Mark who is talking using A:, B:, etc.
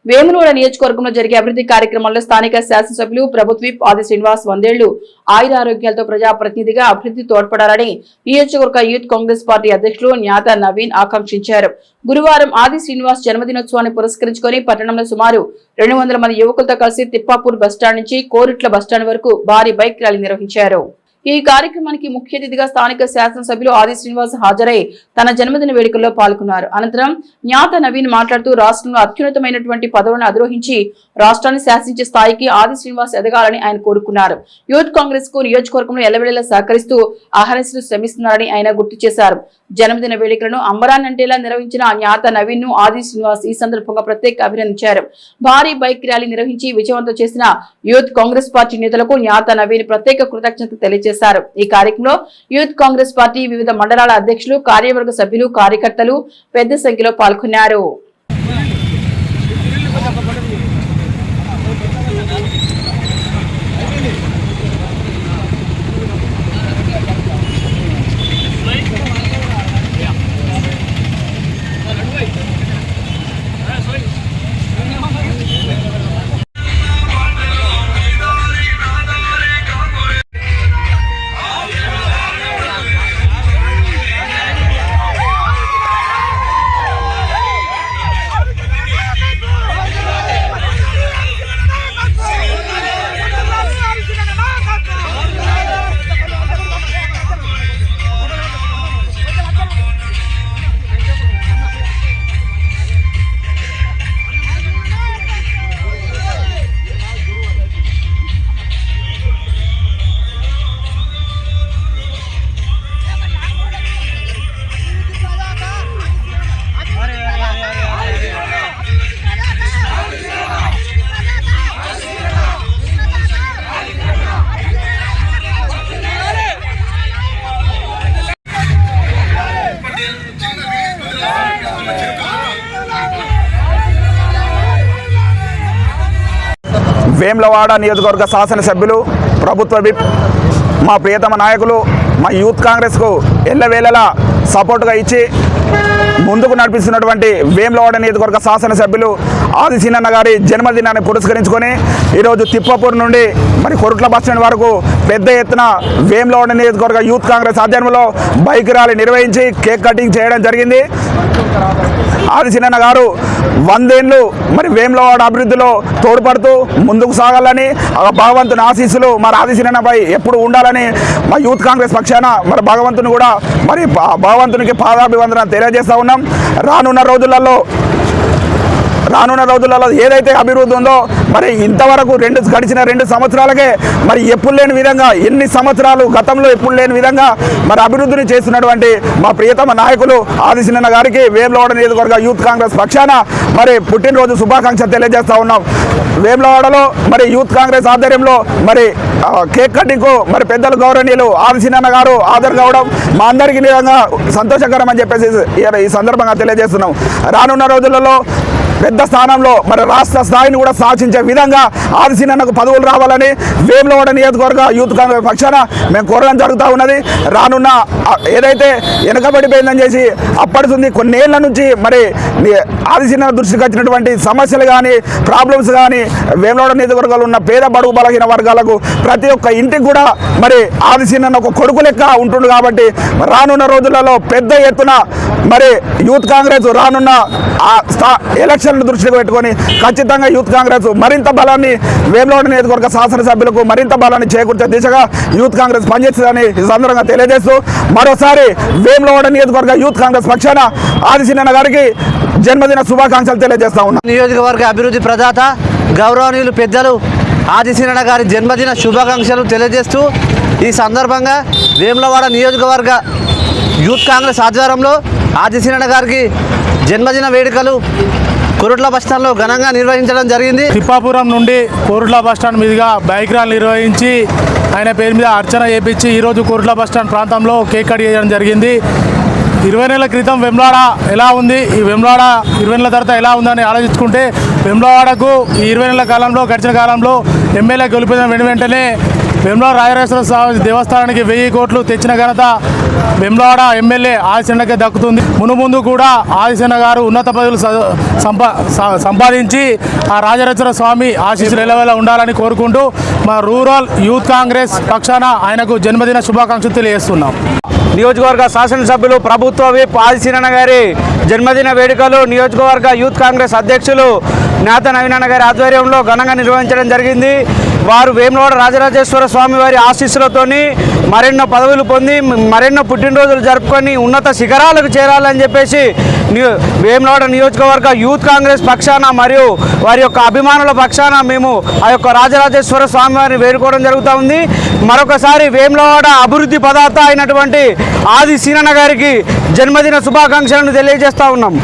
A: వేములవాడ నియోజకవర్గంలో జరిగే అభివృద్ధి కార్యక్రమాల్లో స్థానిక శాసనసభ్యులు ప్రభుత్వ విప్ ఆది శ్రీనివాస్ 100 ఏళ్లు ఆయురారోగ్యాలతో ప్రజాప్రతినిధిగా అభివృద్ధి తోడ్పడాలని నియోజకవర్గ యూత్ కాంగ్రెస్ పార్టీ అధ్యక్షులు న్యాత నవీన్ ఆకాంక్షించారు. గురువారం ఆది శ్రీనివాస్ జన్మదినోత్సవాన్ని పురస్కరించుకొని పట్టణంలో సుమారు 200 మంది యువకులతో కలిసి తిప్పాపూర్ బస్టాండ్ నుంచి కోరుట్ల బస్టాండ్ వరకు భారీ బైక్ ర్యాలీ నిర్వహించారు. ఈ కార్యక్రమానికి ముఖ్య అతిథిగా స్థానిక శాసనసభ్యులు ఆది శ్రీనివాస్ హాజరై తన జన్మదిన వేడుకల్లో పాల్గొన్నారు. అనంతరం న్యాత నవీన్ మాట్లాడుతూ రాష్ట్రంలో అత్యున్నతమైనటువంటి పదవులను అధిరోహించి రాష్ట్రాన్ని శాసించే స్థాయికి ఆది శ్రీనివాస్ ఎదగాలని ఆయన కోరుకున్నారు. యూత్ కాంగ్రెస్ కు నియోజకవర్గంలో ఎల్లవేళలా సహకరిస్తూ అహర్నిశలు శ్రమిస్తున్నారని ఆయన గుర్తు చేశారు. జన్మదిన వేడుకలను అంబరాన్నంటేలా నిర్వహించిన న్యాత నవీన్ ను ఆది శ్రీనివాస్ ఈ సందర్భంగా ప్రత్యేక అభినందించారు. భారీ బైక్ ర్యాలీ నిర్వహించి విజయవంతం చేసిన యూత్ కాంగ్రెస్ పార్టీ నేతలకు న్యాత నవీన్ ప్రత్యేక కృతజ్ఞతలు తెలియజేశారు. ఈ కార్యక్రమంలో యూత్ కాంగ్రెస్ పార్టీ వివిధ మండలాల అధ్యక్షులు, కార్యవర్గ సభ్యులు, కార్యకర్తలు పెద్ద సంఖ్యలో పాల్గొన్నారు.
B: వేములవాడ నియోజకవర్గ శాసనసభ్యులు, ప్రభుత్వ విప్, మా ప్రియతమ నాయకులు, మా యూత్ కాంగ్రెస్కు ఎల్లవేళలా సపోర్టుగా ఇచ్చి ముందుకు నడిపిస్తున్నటువంటి వేములవాడ నియోజకవర్గ శాసనసభ్యులు ఆది సీనన్న గారి జన్మదినాన్ని పురస్కరించుకొని ఈరోజు తిప్పపూర్ నుండి మరి కొరుట్ల బస్టాండ్ వరకు పెద్ద ఎత్తున వేములవాడ నియోజకవర్గ యూత్ కాంగ్రెస్ ఆధ్వర్యంలో బైక్ ర్యాలీ నిర్వహించి కేక్ కటింగ్ చేయడం జరిగింది. ఆది సీనన్న గారు 100 ఏళ్ళు మరి వేములవాడ అభివృద్ధిలో తోడ్పడుతూ ముందుకు సాగాలని, భగవంతుని ఆశీస్సులు మరి ఆది సీనన్నపై ఎప్పుడు ఉండాలని మా యూత్ కాంగ్రెస్ పక్షాన మరి భగవంతుని కూడా మరి భగవంతునికి పాదాభివందన తెలియజేస్తూ ఉన్నాం. రానున్న రోజులలో ఏదైతే అభివృద్ధి ఉందో మరి ఇంతవరకు గడిచిన 2 సంవత్సరాలకే మరి ఎప్పుడు లేని విధంగా, ఎన్ని సంవత్సరాలు గతంలో ఎప్పుడు లేని విధంగా మరి అభివృద్ధిని చేస్తున్నటువంటి మా ప్రియతమ నాయకులు ఆది సీనన్న గారికి వేములవాడ నియోజకవర్గ యూత్ కాంగ్రెస్ పక్షాన మరి పుట్టినరోజు శుభాకాంక్షలు తెలియజేస్తూ ఉన్నాం. వేములవాడలో మరి యూత్ కాంగ్రెస్ ఆధ్వర్యంలో మరి కేక్ కటింగ్కు మరి పెద్దలు గౌరవనీయులు ఆది సీనన్న గారు హాజరు కావడం మా అందరికీ నిజంగా సంతోషకరం అని చెప్పేసి ఈ సందర్భంగా తెలియజేస్తున్నాం. రానున్న రోజులలో పెద్ద స్థానంలో మరి రాష్ట్ర స్థాయిని కూడా సాధించే విధంగా ఆది సీనన్నకు పదవులు రావాలని వేములవాడ నియోజకవర్గ యూత్ కాంగ్రెస్ పక్షాన మేము కోరడం జరుగుతూ ఉన్నది. రానున్న ఏదైతే వెనుకబడిపోయిందని చేసి అప్పటిస్తుంది కొన్నేళ్ల నుంచి మరి ఆది సీనన్న దృష్టికి వచ్చినటువంటి సమస్యలు కానీ, ప్రాబ్లమ్స్ కానీ వేములవాడ నియోజకవర్గంలో ఉన్న పేద బడుగు బలహీన వర్గాలకు ప్రతి ఒక్క ఇంటికి కూడా మరి ఆది సీనన్న ఒక కొడుకు లెక్క ఉంటుండు. కాబట్టి రానున్న రోజులలో పెద్ద ఎత్తున మరి యూత్ కాంగ్రెస్ రానున్న ఎలక్షన్ దృష్టికి పెట్టుకొని ఖచ్చితంగా యూత్ కాంగ్రెస్ మరింత బలాన్ని వేములవాడ నియోజకవర్గ శాసనసభ్యులకు మరింత బలాన్ని చేకూర్చే దిశగా యూత్ కాంగ్రెస్ పనిచేస్తుందని ఈ సందర్భంగా తెలియజేస్తూ మరోసారి వేములవాడ నియోజకవర్గ యూత్ కాంగ్రెస్ పక్షాన ఆది సీనన్న గారికి జన్మదిన శుభాకాంక్షలు తెలియజేస్తా ఉన్నాం.
C: నియోజకవర్గ అభివృద్ధి ప్రదాత గౌరవనీయులు పెద్దలు ఆది సీనన్న గారి జన్మదిన శుభాకాంక్షలు తెలియజేస్తూ ఈ సందర్భంగా వేములవాడ నియోజకవర్గ యూత్ కాంగ్రెస్ ఆధ్వర్యంలో ఆది సీనన్న గారికి జన్మదిన వేడుకలు కోరుట్ల బస్టాండ్లో ఘనంగా నిర్వహించడం జరిగింది.
D: తిప్పాపురం నుండి కోరుట్ల బస్టాండ్ మీదుగా బైక్ ర్యాలీ నిర్వహించి ఆయన పేరు మీద అర్చన చేయించి ఈరోజు కోరుట్ల బస్టాండ్ ప్రాంతంలో కేక్ కట్ చేయడం జరిగింది. 20 నెలల క్రితం వేములవాడ ఎలా ఉంది, ఈ వేములవాడ 20 నెలల తర్వాత ఎలా ఉందని ఆలోచించుకుంటే వేములవాడకు ఈ 20 నెలల కాలంలో, గడిచిన కాలంలో ఎమ్మెల్యే గెలిపిన వెంటనే వేములవాడ రాజరాజేశ్వర స్వామి దేవస్థానానికి 1000 కోట్లు తెచ్చిన ఘనత వేములవాడ ఎమ్మెల్యే ఆదిశన్నకే దక్కుతుంది. మునుముందు కూడా ఆదిశన్న గారు ఉన్నత పదవులు సంపాదించి ఆ రాజరాజేశ్వర స్వామి ఆశీస్సులు ఎలవేళ ఉండాలని కోరుకుంటూ మా రూరల్ యూత్ కాంగ్రెస్ పక్షాన ఆయనకు జన్మదిన శుభాకాంక్షలు తెలియజేస్తున్నాం.
E: నియోజకవర్గ శాసనసభ్యులు ప్రభుత్వ విప్ ఆదిశీనన్న గారి జన్మదిన వేడుకలు నియోజకవర్గ యూత్ కాంగ్రెస్ అధ్యక్షులు జ్ఞాత నవీనన్న గారి ఆధ్వర్యంలో ఘనంగా నిర్వహించడం జరిగింది. వారు వేములవాడ రాజరాజేశ్వర స్వామి వారి ఆశీస్సులతోని మరెన్నో పదవులు పొంది మరెన్నో పుట్టినరోజులు జరుపుకొని ఉన్నత శిఖరాలకు చేరాలని చెప్పేసి వేములవాడ నియోజకవర్గ యూత్ కాంగ్రెస్ పక్షాన మరియు వారి యొక్క అభిమానుల పక్షాన మేము ఆ యొక్క రాజరాజేశ్వర స్వామి వారిని వేడుకోవడం జరుగుతూ ఉంది. మరొకసారి వేములవాడ అభివృద్ధి పదార్థ అయినటువంటి ఆదిశీనన్న గారికి జన్మదిన శుభాకాంక్షలను తెలియజేస్తూ ఉన్నాం.